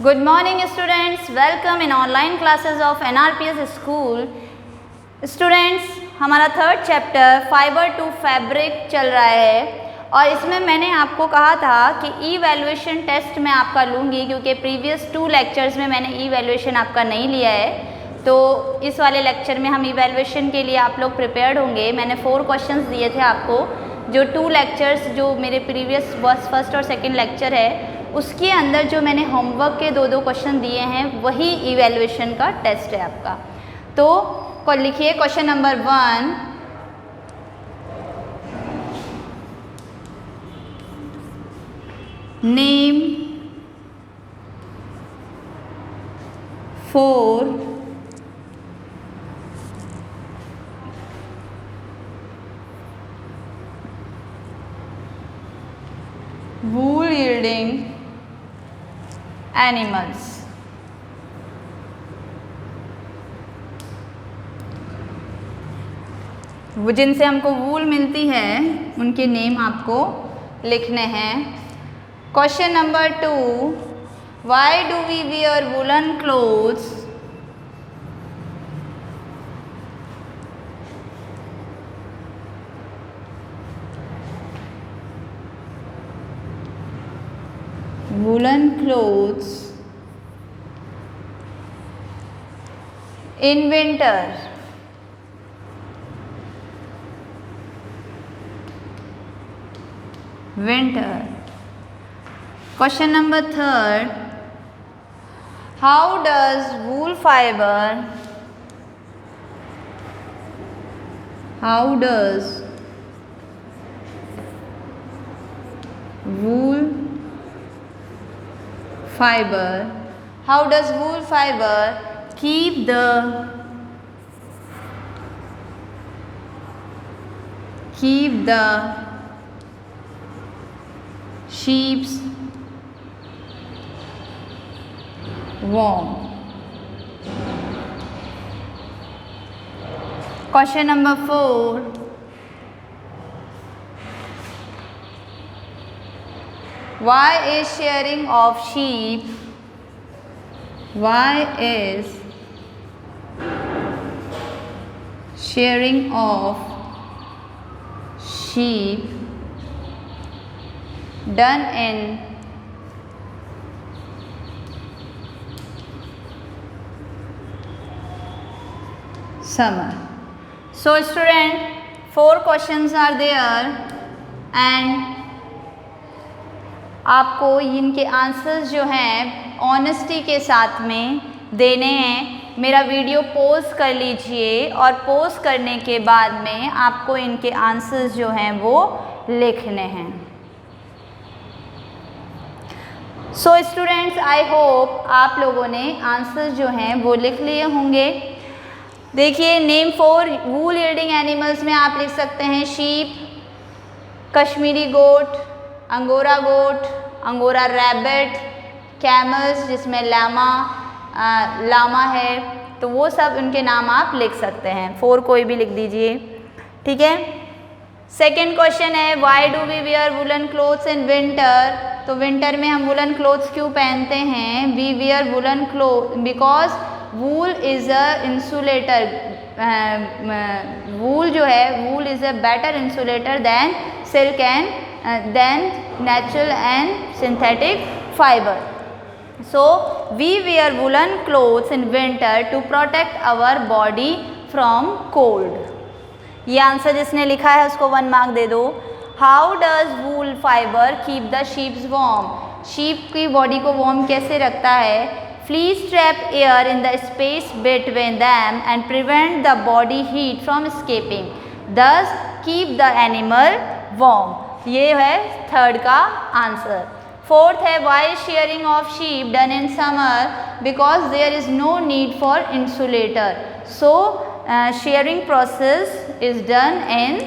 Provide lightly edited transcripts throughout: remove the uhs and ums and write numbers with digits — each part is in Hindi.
Good morning students, welcome in online classes of NRPS School. Students, हमारा third chapter fibre to fabric चल रहा है और इसमें मैंने आपको कहा था कि ई वैल्यूएशन टेस्ट मैं आपका लूँगी क्योंकि प्रीवियस 2 लेक्चर्स में मैंने ई वैल्यूएशन आपका नहीं लिया है। तो इस वाले लेक्चर में हम ई वैल्यूएशन के लिए आप लोग प्रिपेयर्ड होंगे। मैंने 4 क्वेश्चंस दिए थे आपको, जो 2 लेक्चर्स जो मेरे प्रीवियस फर्स्ट और सेकेंड लेक्चर है उसके अंदर जो मैंने होमवर्क के 2 क्वेश्चन दिए हैं वही इवैल्यूएशन का टेस्ट है आपका। तो लिखिए question number 1, name 4 wool yielding animals। वो जिनसे हमको वूल मिलती है उनके नेम आपको लिखने हैं। Question number 2, why do we wear woollen clothes? Woolen clothes in winter? Question number 3, how does wool fiber keep the sheep warm? Question number 4, why is shearing of sheep done in summer? So student, 4 questions are there and आपको इनके आंसर्स जो हैं ऑनेस्टी के साथ में देने हैं। मेरा वीडियो पॉज कर लीजिए और पॉज करने के बाद में आपको इनके आंसर्स जो हैं वो लिखने हैं। सो स्टूडेंट्स, आई होप आप लोगों ने आंसर्स जो हैं वो लिख लिए होंगे। देखिए, नेम 4 वूल यील्डिंग एनिमल्स में आप लिख सकते हैं शीप, कश्मीरी गोट, अंगोरा गोट, अंगोरा रैबिट, कैमल्स जिसमें लामा है, तो वो सब उनके नाम आप लिख सकते हैं। 4 कोई भी लिख दीजिए, ठीक है। सेकेंड क्वेश्चन है, why do we wear woollen clothes in winter? तो विंटर में हम वुलन क्लोथ्स क्यों पहनते हैं? We wear woollen cloth because wool is a insulator. Wool जो है, wool is a better insulator than silk and then natural and synthetic fiber. So we wear woolen clothes in winter to protect our body from cold. ये आंसर जिसने लिखा है उसको 1 मार्क दे दो। How does wool fiber keep the sheep warm? Sheep की बॉडी को वार्म कैसे रखता है? Fleece trap air in the space between them and prevent the body heat from escaping. Thus keep the animal warm. ये है थर्ड का आंसर। फोर्थ है, why shearing of sheep done in summer? Because there is no need for insulator. So shearing process is done in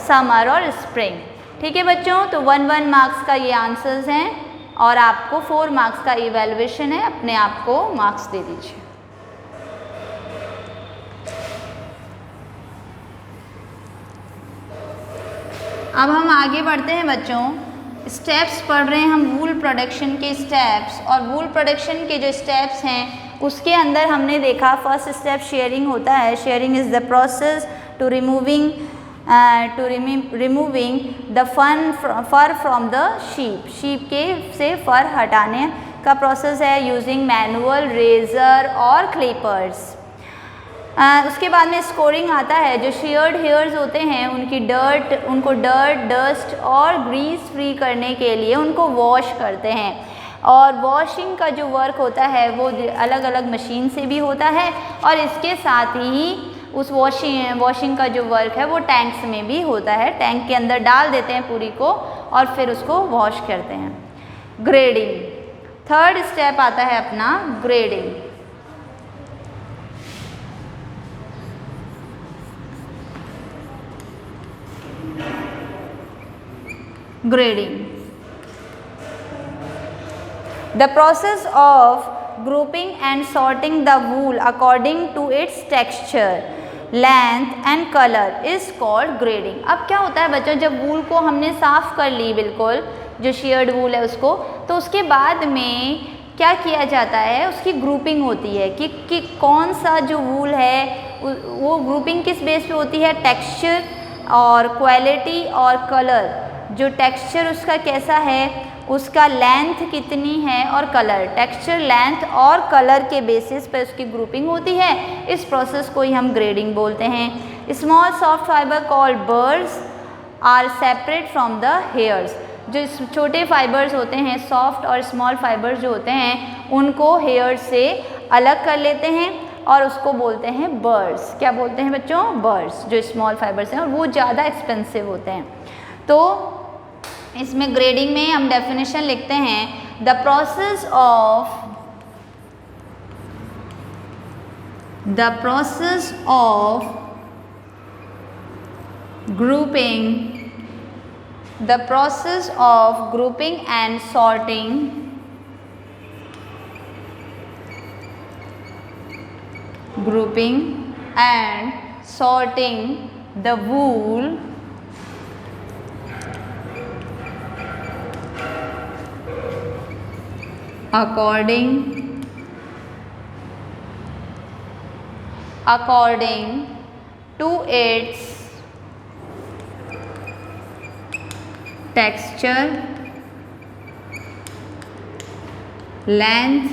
summer और स्प्रिंग। ठीक है बच्चों, तो 1 मार्क्स का ये आंसर्स हैं और आपको 4 मार्क्स का इवैल्यूएशन है। अपने आप को मार्क्स दे दीजिए। अब हम आगे बढ़ते हैं बच्चों। स्टेप्स पढ़ रहे हैं हम वूल प्रोडक्शन के स्टेप्स, और वूल प्रोडक्शन के जो स्टेप्स हैं उसके अंदर हमने देखा फर्स्ट स्टेप शेयरिंग होता है। Shearing is the process to removing the fur from the sheep के से फर हटाने का प्रोसेस है यूजिंग मैनुअल रेजर और क्लिपर्स। उसके बाद में स्कोरिंग आता है। जो शेयर्ड हेयर्स होते हैं उनको डस्ट और ग्रीस फ्री करने के लिए उनको वॉश करते हैं, और वॉशिंग का जो वर्क होता है वो अलग अलग मशीन से भी होता है, और इसके साथ ही उस वॉशिंग का जो वर्क है वो टैंक्स में भी होता है। टैंक के अंदर डाल देते हैं पूरी को और फिर उसको वॉश करते हैं। ग्रेडिंग, थर्ड स्टेप आता है अपना grading. Grading, the process of grouping and sorting the wool according to its texture, length and color is called grading। अब क्या होता है बच्चों, जब वूल को हमने साफ कर ली बिल्कुल, जो शेयर्ड वूल है उसको, तो उसके बाद में क्या किया जाता है, उसकी ग्रुपिंग होती है कि कौन सा जो वूल है वो ग्रुपिंग किस बेस पे होती है, टेक्सचर और क्वालिटी और कलर। जो टेक्सचर उसका कैसा है, उसका लेंथ कितनी है और कलर, टेक्सचर लेंथ और कलर के बेसिस पर उसकी ग्रुपिंग होती है। इस प्रोसेस को ही हम ग्रेडिंग बोलते हैं। Small soft fibre called birds are separate from the hairs. जो छोटे फाइबर्स होते हैं, सॉफ्ट और स्मॉल फाइबर्स जो होते हैं, उनको हेयर से अलग कर लेते हैं और उसको बोलते हैं बर्ड्स। क्या बोलते हैं बच्चों, बर्ड्स। जो स्मॉल फाइबर्स हैं और वो ज़्यादा एक्सपेंसिव होते हैं। तो इसमें ग्रेडिंग में हम डेफिनेशन लिखते हैं, the process of grouping and sorting the wool according to its texture, length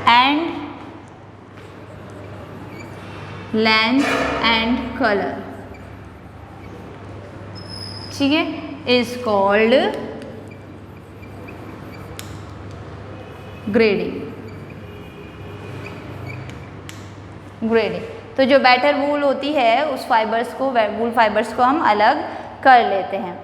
and color, ठीक है, is called ग्रेडिंग। तो जो बैटर वूल होती है उस वूल फाइबर्स को हम अलग कर लेते हैं।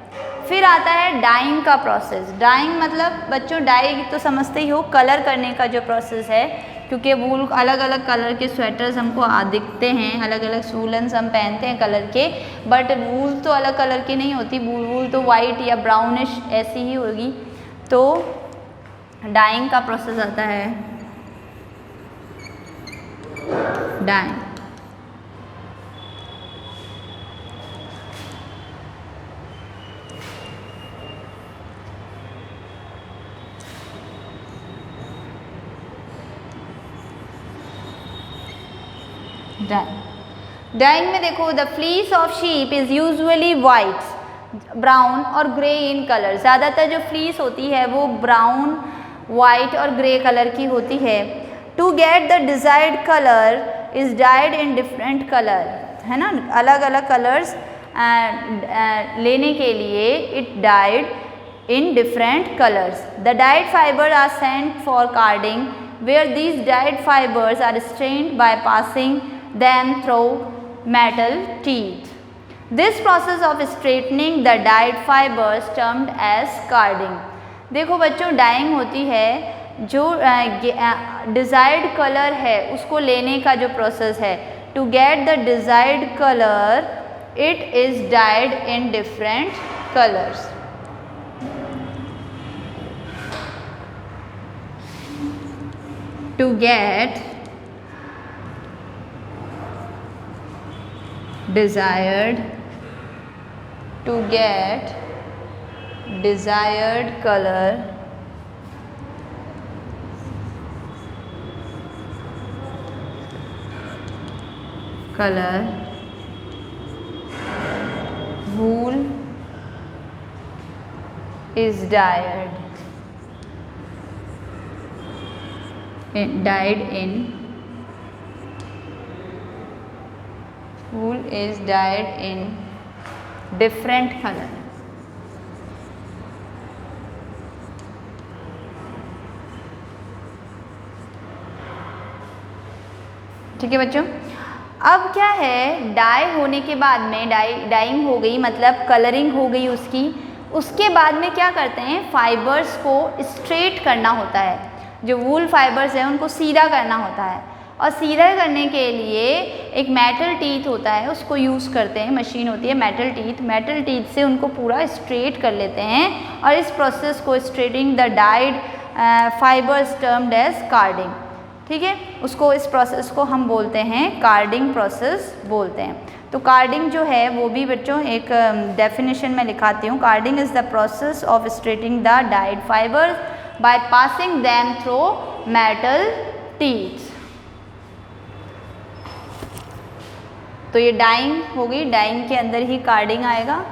फिर आता है डाइंग का प्रोसेस। डाइंग मतलब बच्चों, डाई तो समझते ही हो, कलर करने का जो प्रोसेस है, क्योंकि वूल अलग अलग कलर के स्वेटर्स हमको दिखते हैं, अलग अलग वूलन्स हम पहनते हैं कलर के, बट वूल तो अलग कलर की नहीं होती। वूल तो वाइट या ब्राउनिश ऐसी ही होगी। तो डाइंग का प्रोसेस आता है, डाइंग। डाइंग में देखो, the fleece of sheep is usually white, brown और ग्रे इन कलर। ज़्यादातर जो फ्लीस होती है वो ब्राउन, वाइट और ग्रे कलर की होती है। To get the desired colour is dyed in different colour, है ना, अलग अलग कलर्स लेने के लिए it dyed in different colors. The dyed fibers are sent for carding, where these dyed fibers are strained by passing them through metal teeth. This process of straightening the dyed fibers termed as carding. देखो बच्चों, डाइंग होती है, जो डिज़ायर्ड कलर है उसको लेने का जो प्रोसेस है। To get the desired colour it is dyed in different colours. To get desired to get desired color wool is dyed in wool is dyed in different color. ठीक है बच्चों, अब क्या है, डाई होने के बाद में डाइंग हो गई, मतलब कलरिंग हो गई उसके बाद में क्या करते हैं, फाइबर्स को स्ट्रेट करना होता है। जो वूल फाइबर्स हैं उनको सीधा करना होता है, और सीधा करने के लिए एक मेटल टीथ होता है, उसको यूज़ करते हैं, मशीन होती है मेटल टीथ से उनको पूरा स्ट्रेट कर लेते हैं, और इस प्रोसेस को straightening the dyed fibres termed as carding. ठीक है, उसको इस प्रोसेस को हम बोलते हैं कार्डिंग प्रोसेस बोलते हैं। तो कार्डिंग जो है वो भी बच्चों एक डेफिनेशन में लिखाती हूँ। Carding is the process of straightening the dyed fibres by passing them through metal teeth. तो ये डाइंग हो गई, डाइंग के अंदर ही कार्डिंग आएगा।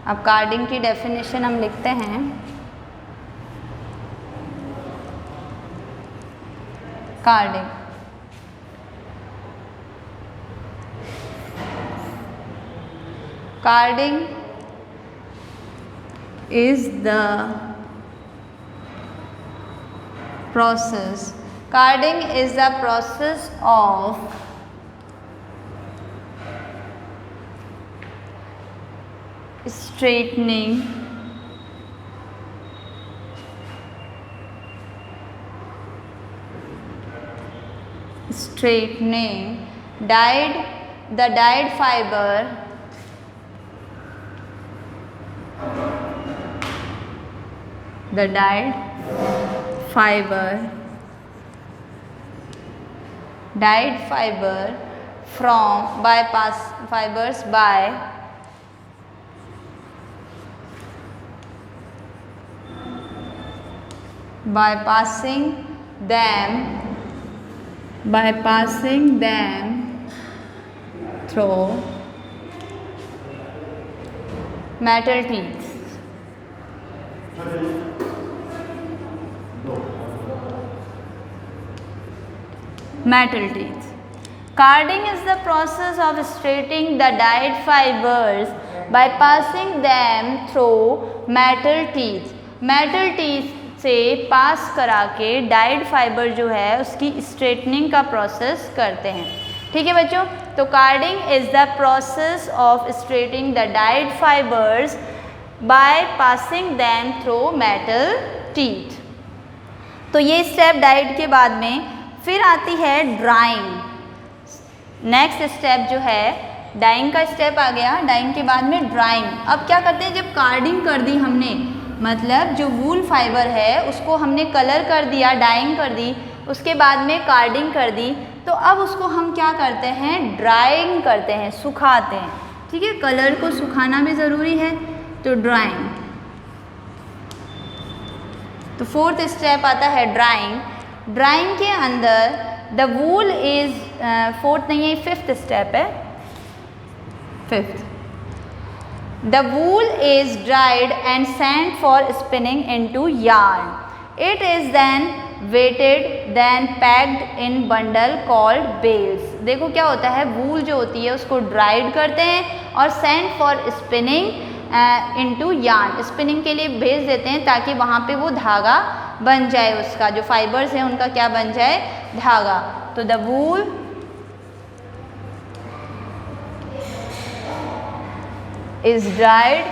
अब कार्डिंग की डेफिनेशन हम लिखते हैं। Carding is the process of straightening the dyed fiber from fibers by passing them through metal teeth. Carding is the process of straightening the dyed fibers by passing them through metal teeth. Metal teeth से पास करा के डाइड फाइबर जो है उसकी स्ट्रेटनिंग का प्रोसेस करते हैं। ठीक है बच्चों, तो carding is the process of straightening the dyed fibres by passing them through metal teeth. तो ये स्टेप डाइड के बाद में फिर आती है ड्राइंग। नेक्स्ट स्टेप जो है डाइंग का स्टेप आ गया, डाइंग के बाद में ड्राइंग। अब क्या करते हैं, जब कार्डिंग कर दी हमने, मतलब जो वूल फाइबर है उसको हमने कलर कर दिया, डाइंग कर दी, उसके बाद में कार्डिंग कर दी, तो अब उसको हम क्या करते हैं, ड्राइंग करते हैं, सुखाते हैं। ठीक है, कलर को सुखाना भी ज़रूरी है, तो ड्राइंग। तो फोर्थ स्टेप आता है ड्राइंग। ड्राइंग के अंदर द वूल इज फोर्थ नहीं है, फिफ्थ स्टेप है, fifth. The wool is dried and sent for spinning into yarn. It is then weighted, then packed in bundle called bales. देखो क्या होता है, वूल जो होती है उसको ड्राइड करते हैं और sent for spinning into yarn, spinning के लिए भेज देते हैं ताकि वहाँ पे वो धागा बन जाए, उसका जो फाइबर्स है उनका क्या बन जाए, धागा। तो the wool is dried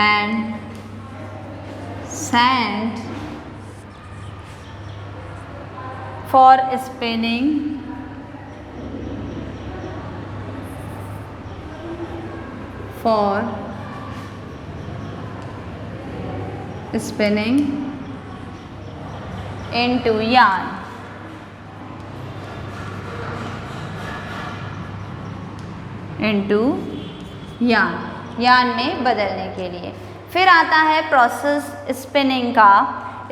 and sent for spinning spinning into yarn, yarn में बदलने के लिए। फिर आता है प्रोसेस स्पिनिंग का।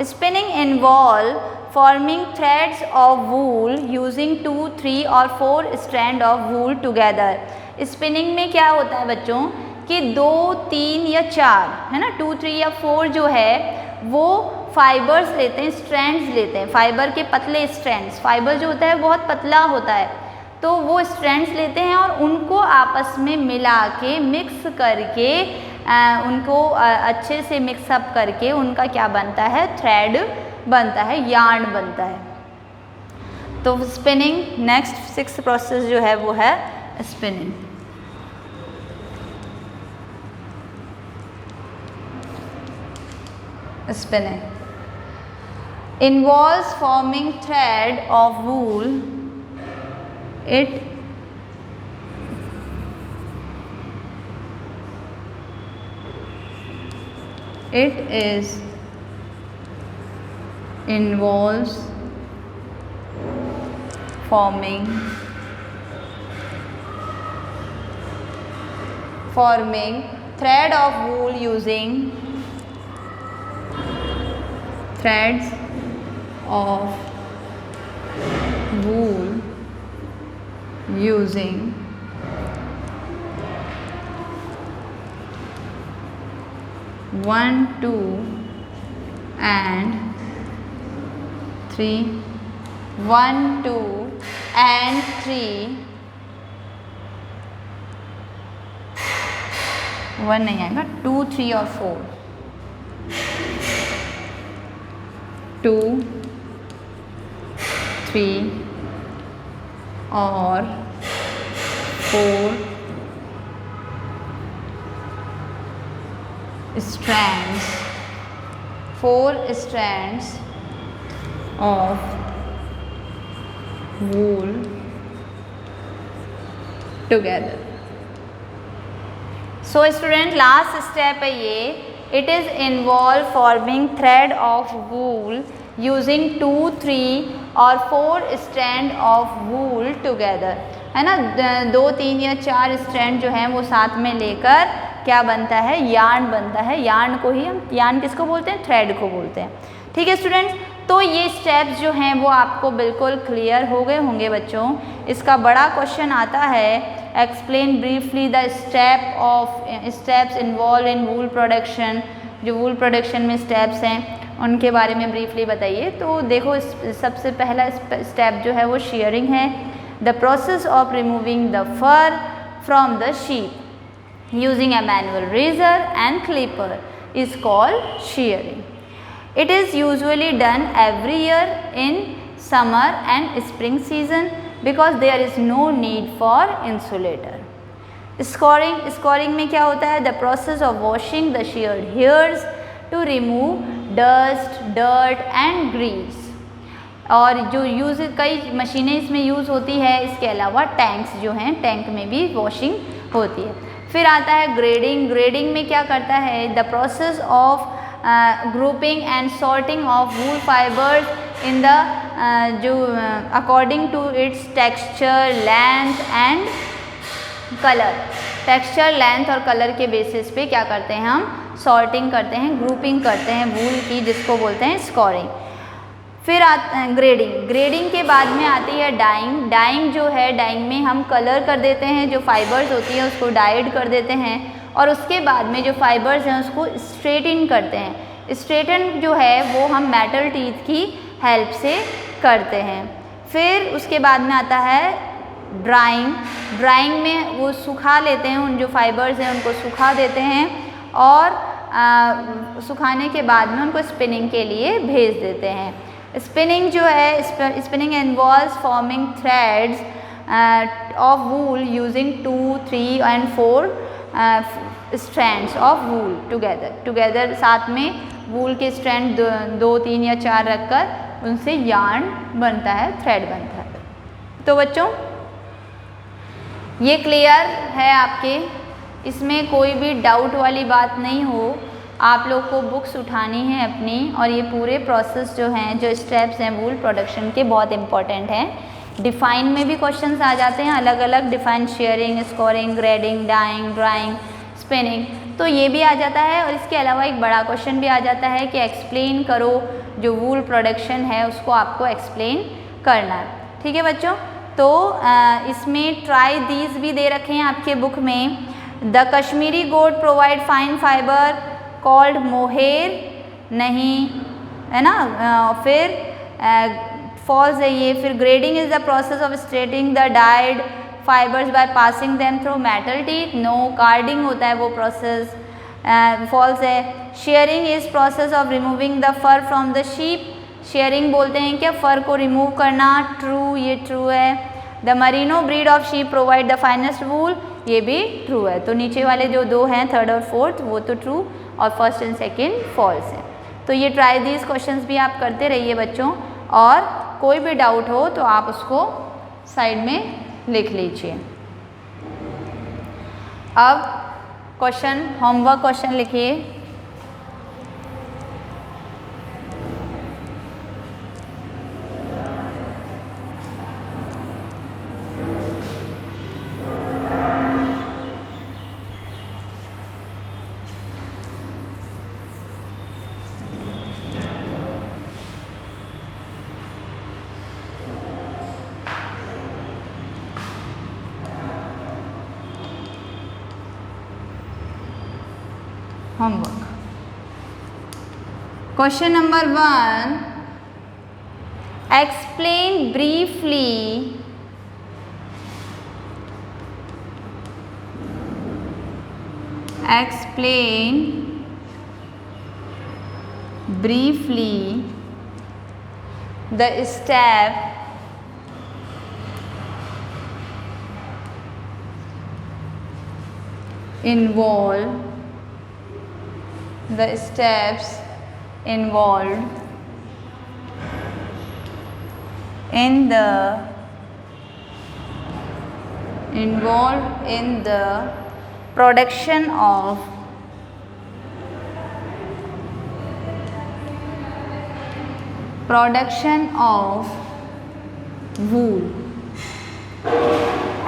Spinning involve forming threads of wool using 2, 3 और 4 strand of wool together. Spinning में क्या होता है बच्चों कि 2, 3 या 4 है ना, 2, 3 या 4 जो है वो फाइबर्स लेते हैं, स्ट्रैंड्स लेते हैं, फाइबर के पतले स्ट्रैंड्स। फाइबर जो होता है बहुत पतला होता है, तो वो स्ट्रैंड्स लेते हैं और उनको आपस में मिला के मिक्स करके उनको अच्छे से मिक्सअप करके उनका क्या बनता है, थ्रेड बनता है, यार्न बनता है। तो स्पिनिंग नेक्स्ट 6th प्रोसेस जो है वो है spinning. Spinning involves forming thread of wool. It is involves forming thread of wool using threads of wool using 1, 2 and 3, 1, 2 and 3, 1 नहीं आएगा, 2, 3 और 4, 2, 3 और 4 strands, 4 strands of wool together. So student, last step है ये, it is involve forming thread of wool using 2, 3 और 4 strand of wool together, है ना। 2, 3 या 4 स्ट्रैंड जो हैं वो साथ में लेकर क्या बनता है, यार्न बनता है। यार्न को ही हम, यार्न किसको बोलते हैं, थ्रेड को बोलते हैं। ठीक है स्टूडेंट्स, तो ये स्टेप्स जो हैं वो आपको बिल्कुल क्लियर हो गए होंगे बच्चों। इसका बड़ा क्वेश्चन आता है, explain briefly the steps involve in wool production. जो वूल प्रोडक्शन में स्टेप्स हैं उनके बारे में ब्रीफली बताइए। तो देखो, सबसे पहला स्टेप जो है वो शेयरिंग है। The process of removing the fur from the sheep using a manual razor and clipper is called shearing. It is usually done every year in summer and spring season because there is no need for insulator. Scoring में क्या होता है, the process of washing the sheared hairs to remove dust, dirt and grease. और जो यूज़, कई मशीनें इसमें यूज़ होती है, इसके अलावा टैंक्स जो हैं, टैंक में भी वॉशिंग होती है। फिर आता है ग्रेडिंग। ग्रेडिंग में क्या करता है, the process of grouping and sorting of wool fibres in the जो according to its texture, length and colour. Texture, length और कलर के बेसिस पे क्या करते हैं, हम सॉर्टिंग करते हैं, ग्रुपिंग करते हैं वूल की, जिसको बोलते हैं स्कोरिंग। फिर ग्रेडिंग। ग्रेडिंग के बाद में आती है डाइंग। डाइंग जो है, डाइंग में हम कलर कर देते हैं, जो फाइबर्स होती है उसको डाइड कर देते हैं, और उसके बाद में जो फाइबर्स हैं उसको स्ट्रेटन करते हैं। स्ट्रेटन जो है वो हम मेटल टीथ की हेल्प से करते हैं। फिर उसके बाद में आता है ड्राइंग। ड्राइंग में वो सुखा लेते हैं, उन जो फाइबर्स हैं उनको सुखा देते हैं, और सुखाने के बाद में उनको स्पिनिंग के लिए भेज देते हैं। स्पिनिंग जो है, spinning involves forming threads of wool using 2, 3 and 4 strands of wool together. साथ में वूल के स्ट्रैंड 2, 3 या 4 रखकर उनसे यार्न बनता है, थ्रेड बनता है। तो बच्चों ये क्लियर है आपके, इसमें कोई भी डाउट वाली बात नहीं हो। आप लोग को बुक्स उठानी है अपनी, और ये पूरे प्रोसेस जो हैं, जो स्टेप्स हैं वूल प्रोडक्शन के, बहुत इंपॉर्टेंट हैं। डिफाइन में भी क्वेश्चंस आ जाते हैं अलग अलग, define shearing, scouring, grading, dyeing, drying, spinning, तो ये भी आ जाता है। और इसके अलावा एक बड़ा क्वेश्चन भी आ जाता है कि एक्सप्लेन करो, जो वूल प्रोडक्शन है उसको आपको एक्सप्लेन करना है। ठीक है बच्चों, तो इसमें ट्राई दीज भी दे रखे हैं आपके बुक में। The Kashmiri goat provide fine fibre called mohair, नहीं है ना, फिर फॉल्स है ये। फिर grading is the process of straightening the dyed fibres by passing them through metal teeth, no. Carding होता है वो प्रोसेस, फॉल्स है। Shearing is process of removing the fur from the sheep, shearing बोलते हैं क्या फर को रिमूव करना, ट्रू, ये ट्रू है। The merino breed of sheep provide the finest wool, ये भी ट्रू है। तो नीचे वाले जो दो हैं थर्ड और फोर्थ वो तो ट्रू, और फर्स्ट एंड सेकेंड फॉल्स है। तो ये ट्राई दीज क्वेश्चंस भी आप करते रहिए बच्चों, और कोई भी डाउट हो तो आप उसको साइड में लिख लीजिए। अब क्वेश्चन, होमवर्क क्वेश्चन लिखिए। Homework question number 1, explain briefly the step involved in the production of wool।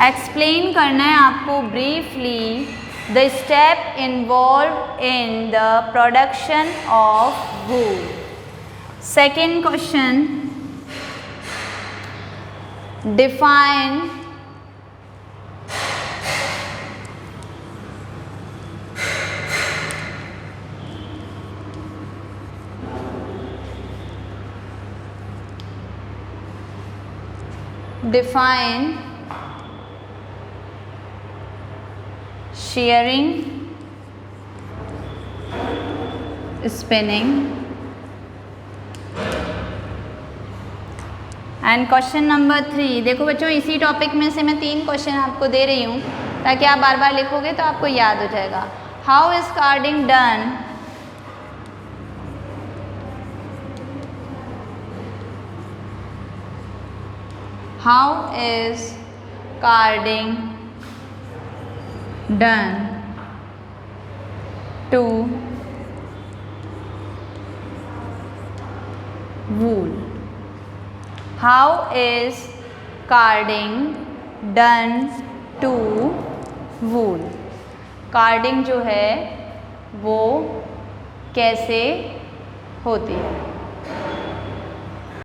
Explain करना है आपको briefly the step involved in the production of wool। Second question, define shearing, spinning, and question number 3। देखो बच्चों, इसी टॉपिक में से मैं 3 क्वेश्चन आपको दे रही हूँ ताकि आप बार बार लिखोगे तो आपको याद हो जाएगा। How is carding done? How is carding done to wool? How is carding done to wool? Carding जो है वो कैसे होती है?